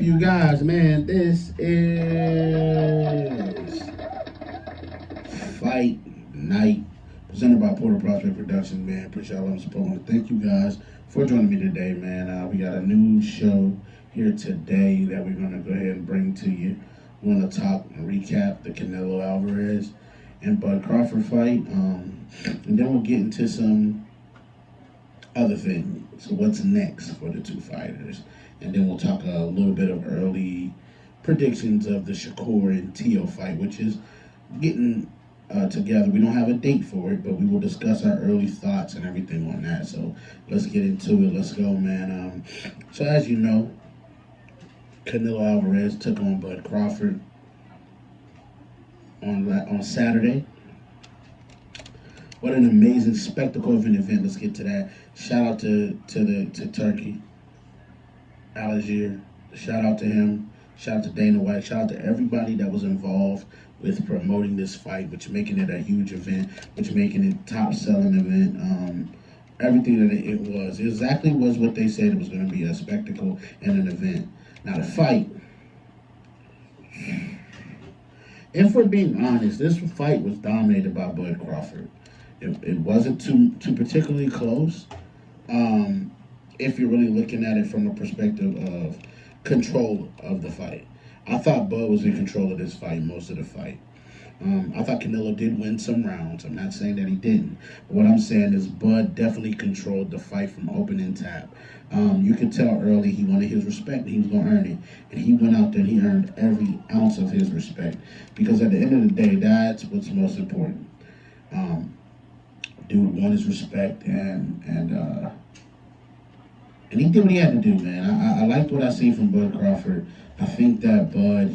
you guys, man? This is Fight Night, presented by Porter Prospect Productions, man. Appreciate all the support. I want to thank you guys for joining me today, man. We got a new show here today that we're going to go ahead and bring to you. We're going to talk and recap the Canelo Alvarez and Bud Crawford fight, and then we'll get into some other things. So what's next for the two fighters? And then we'll talk a little bit of early predictions of the Shakur and Tio fight, which is getting together. We don't have a date for it, but we will discuss our early thoughts and everything on that. So let's get into it. Let's go, man. So as you know, Canelo Alvarez took on Bud Crawford on Saturday. What an amazing spectacle of an event. Let's get to that. Shout out to Turkey, Algier. Shout out to him. Shout out to Dana White. Shout out to everybody that was involved with promoting this fight, which making it a huge event, which making it top-selling event. Everything that it was. It exactly was what they said it was going to be, a spectacle and an event. Now, the fight, if we're being honest, this fight was dominated by Bud Crawford. It wasn't too particularly close. If you're really looking at it from a perspective of control of the fight, I thought Bud was in control of this fight most of the fight. I thought Canelo did win some rounds. I'm not saying that he didn't. But what I'm saying is Bud definitely controlled the fight from opening tap. You could tell early he wanted his respect and he was going to earn it. And he went out there and he earned every ounce of his respect. Because at the end of the day, that's what's most important. Dude won his respect and he did what he had to do, man. I liked what I see from Bud Crawford. I think that Bud,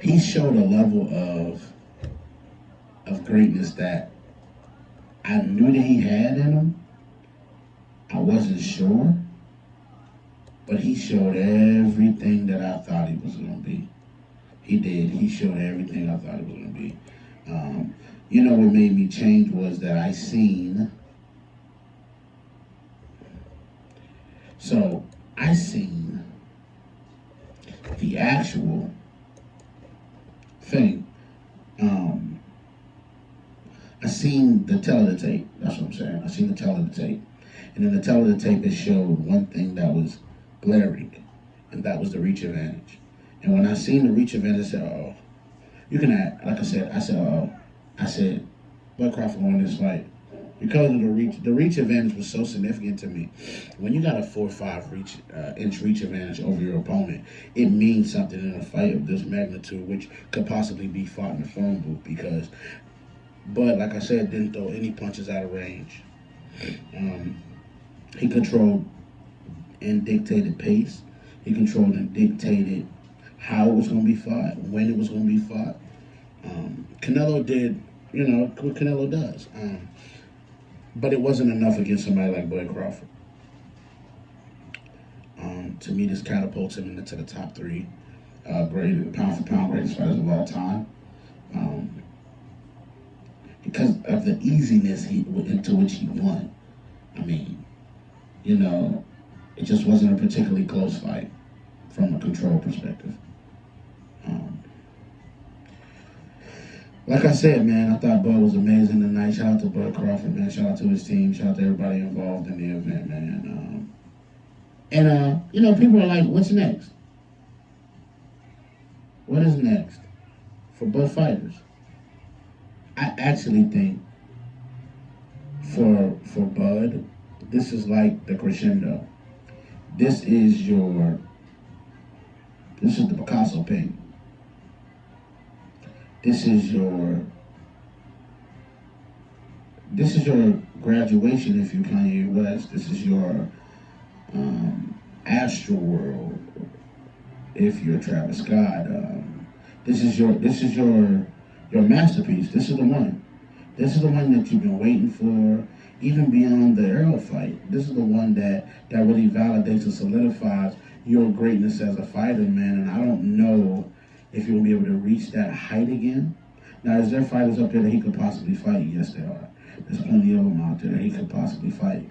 he showed a level of greatness that I knew that he had in him. I wasn't sure, but he showed everything that I thought he was going to be. He did. He showed everything I thought he was going to be. You know what made me change was that I seen the actual thing. I seen the tell of the tape. That's what I'm saying. I seen the tell of the tape. And in the tell of the tape, it showed one thing that was glaring, and that was the reach advantage. And when I seen the reach advantage, I said, oh, you can act. Like I said, Bud Crawford won this fight. Because of the reach advantage was so significant to me. When you got a 4 or 5 inch reach advantage over your opponent, it means something in a fight of this magnitude, which could possibly be fought in the phone booth. Because Bud, like I said, didn't throw any punches out of range. He controlled and dictated pace. He controlled and dictated how it was going to be fought, when it was going to be fought. Canelo did, what Canelo does. But it wasn't enough against somebody like Bud Crawford. To me, this catapults him into the top 3 pound-for-pound greatest fighters of all time. Because of the easiness into which he won. I mean, it just wasn't a particularly close fight from a control perspective. Like I said, man, I thought Bud was amazing tonight. Shout out to Bud Crawford, man. Shout out to his team. Shout out to everybody involved in the event, man. People are like, what's next? What is next for Bud fighters? I actually think for Bud, this is like the crescendo. This is the Picasso painting. This is your graduation if you're Kanye West. This is your Astroworld if you're Travis Scott. This is your masterpiece. This is the one. This is the one that you've been waiting for, even beyond the Errol fight. This is the one that really validates and solidifies your greatness as a fighter, man. And I don't know if you'll be able to reach that height again. Now, is there fighters up there that he could possibly fight? Yes, there are. There's plenty of them out there that he could possibly fight.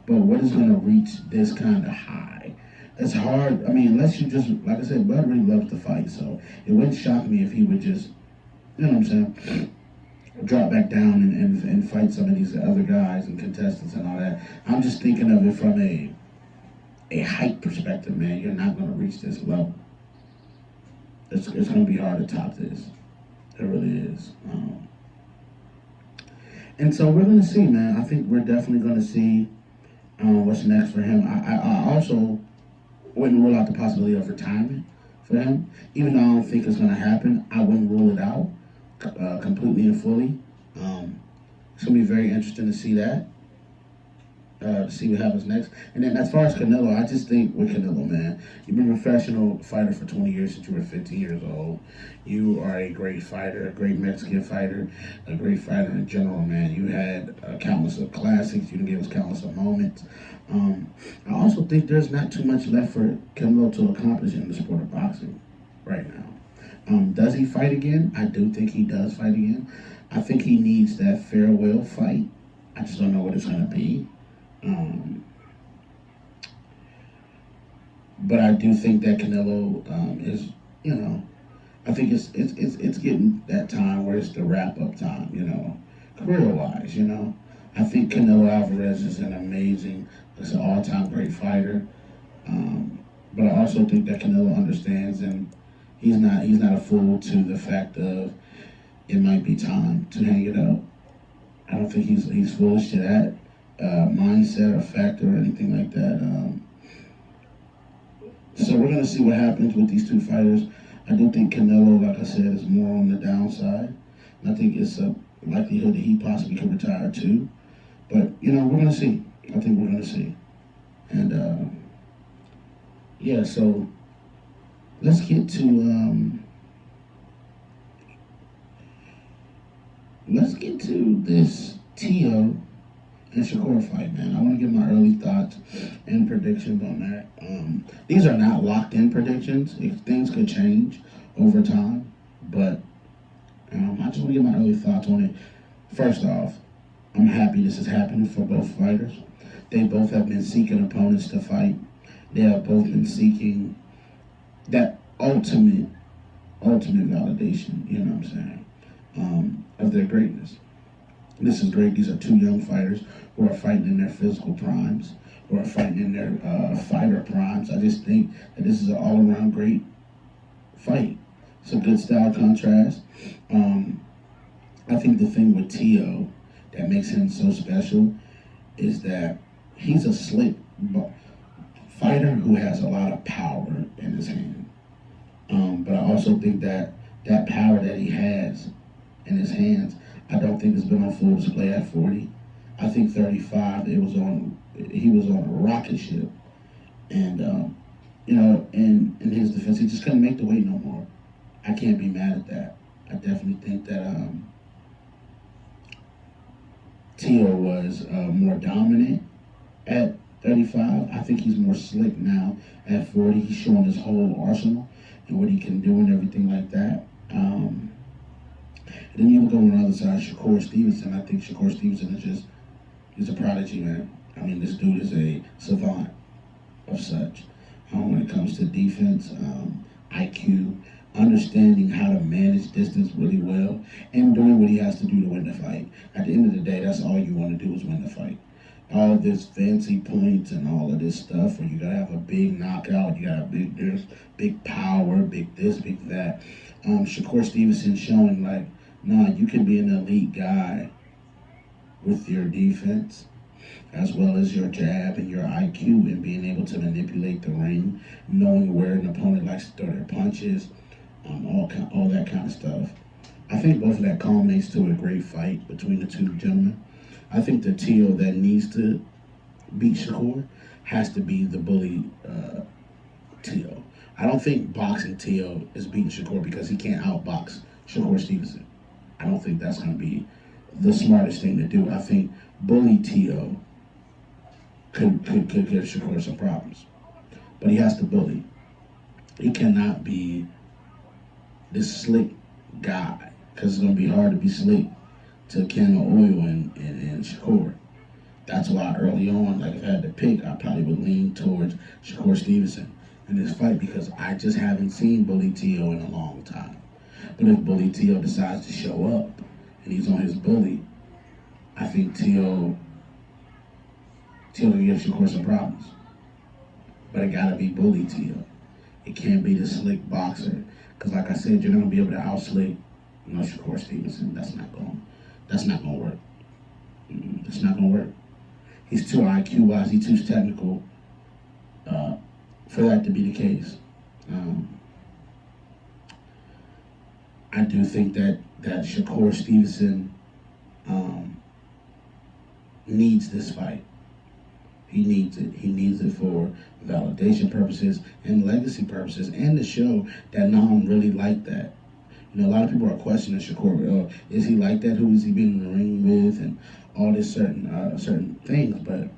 But what is going to reach this kind of high it's hard. I mean, unless you just, like I said, Bud really loves to fight, so it wouldn't shock me if he would just, you know what I'm saying, drop back down and fight some of these other guys and contestants and all that. I'm just thinking of it from a height perspective, man. You're not going to reach this level. It's going to be hard to top this. It really is. And so we're going to see, man. I think we're definitely going to see what's next for him. I also wouldn't rule out the possibility of retirement for him. Even though I don't think it's going to happen, I wouldn't rule it out completely and fully. It's going to be very interesting to see that. To see what happens next. And then as far as Canelo, I just think with Canelo, man, you've been a professional fighter for 20 years since you were 15 years old. You are a great fighter, a great Mexican fighter, a great fighter in general, man. You had countless of classics. You can give us countless of moments. I also think there's not too much left for Canelo to accomplish in the sport of boxing right now. Does he fight again? I do think he does fight again. I think he needs that farewell fight. I just don't know what it's going to be. But I do think that Canelo is, you know, I think it's getting that time where it's the wrap up time, you know, career wise, you know. I think Canelo Alvarez is an amazing, it's an all time great fighter. But I also think that Canelo understands, and he's not a fool to the fact of it might be time to hang it up. I don't think he's foolish to that mindset or factor or anything like that. So we're going to see what happens with these two fighters. I do think Canelo, like I said, is more on the downside. And I think it's a likelihood that he possibly could retire too. But, you know, we're going to see. I think we're going to see. And, yeah, so let's get to this Tio and Shakur fight, man. I want to give my early thoughts and predictions on that. These are not locked-in predictions. If things could change over time, but I just want to give my early thoughts on it. First off, I'm happy this is happening for both fighters. They both have been seeking opponents to fight. They have both been seeking that ultimate validation, you know what I'm saying, of their greatness. This is great. These are two young fighters who are fighting in their physical primes, who are fighting in their fighter primes. I just think that this is an all-around great fight. It's a good style contrast. I think the thing with Tio that makes him so special is that he's a slick fighter who has a lot of power in his hand. But I also think that that power that he has in his hands, I don't think it's been on full display at 40. I think 35, he was on a rocket ship. And, you know, in his defense, he just couldn't make the weight no more. I can't be mad at that. I definitely think that Tio was more dominant at 35. I think he's more slick now at 40. He's showing his whole arsenal and what he can do and everything like that. And then you go on the other side, Shakur Stevenson. I think Shakur Stevenson he's a prodigy, man. I mean, this dude is a savant of such. When it comes to defense, IQ, understanding how to manage distance really well, and doing what he has to do to win the fight. At the end of the day, that's all you want to do is win the fight. All this fancy points and all of this stuff where you gotta have a big knockout, you gotta have big power, big this, big that. Shakur Stevenson showing like, nah, you can be an elite guy with your defense as well as your jab and your IQ and being able to manipulate the ring, knowing where an opponent likes to throw their punches, all that kind of stuff. I think both of that culminates to a great fight between the two gentlemen. I think the Tio that needs to beat Shakur has to be the bully Tio. I don't think boxing Tio is beating Shakur because he can't outbox Shakur Stevenson. I don't think that's going to be the smartest thing to do. I think bully Tio could give Shakur some problems. But he has to bully. He cannot be this slick guy because it's going to be hard to be slick to Ken Oil and Shakur. That's why early on, like if I had to pick, I probably would lean towards Shakur Stevenson. in this fight because I just haven't seen Bully Tio in a long time. But if Bully Tio decides to show up and he's on his bully, I think Tio will give Shakur some problems. But it gotta be Bully Tio. It can't be the slick boxer. Because like I said, you're not gonna be able to outslick, Shakur Stevenson. That's not gonna work. It's not gonna work. He's too IQ wise, he's too technical for that to be the case. I do think that Shakur Stevenson needs this fight. He needs it. He needs it for validation purposes and legacy purposes, and to show that Nam really like that. A lot of people are questioning Shakur. Is he like that? Who is he being in the ring with? And all this certain things. But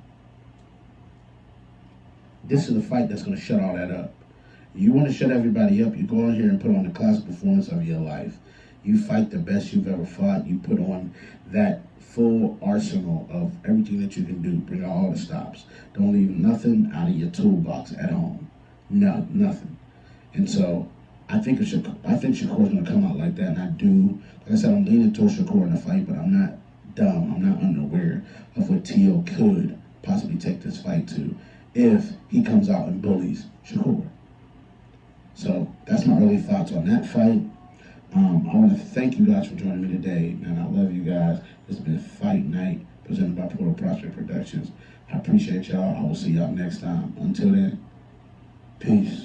this is the fight that's going to shut all that up. You want to shut everybody up, you go out here and put on the classic performance of your life. You fight the best you've ever fought. You put on that full arsenal of everything that you can do. Bring out all the stops. Don't leave nothing out of your toolbox at home. No, nothing. And so I think Shakur's going to come out like that. And I do, like I said, I'm leaning towards Shakur in the fight, but I'm not dumb. I'm not unaware of what Tio could possibly take this fight to if he comes out and bullies Shakur. So that's my early thoughts on that fight. I want to thank you guys for joining me today, man. I love you guys. This has been Fight Night presented by Portal Prospect Productions. I appreciate y'all. I will see y'all next time. Until then, peace.